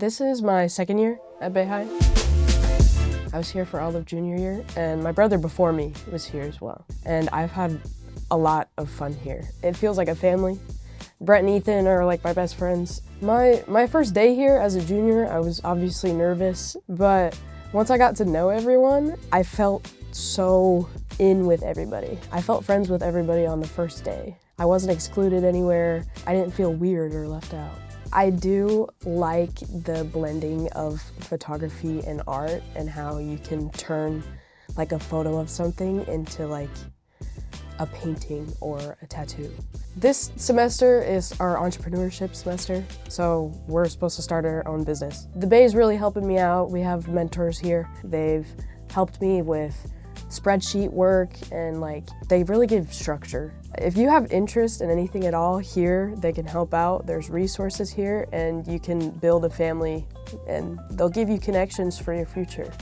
This is my second year at Bay High. I was here for all of junior year, and my brother before me was here as well. And I've had a lot of fun here. It feels like a family. Brett and Ethan are like my best friends. My first day here as a junior, I was obviously nervous, but once I got to know everyone, I felt so in with everybody. I felt friends with everybody on the first day. I wasn't excluded anywhere. I didn't feel weird or left out. I do like the blending of photography and art and how you can turn like a photo of something into like a painting or a tattoo. This semester is our entrepreneurship semester, so we're supposed to start our own business. The Bay is really helping me out. We have mentors here. They've helped me with spreadsheet work and they really give structure. If you have interest in anything at all here, they can help out. There's resources here and you can build a family and they'll give you connections for your future.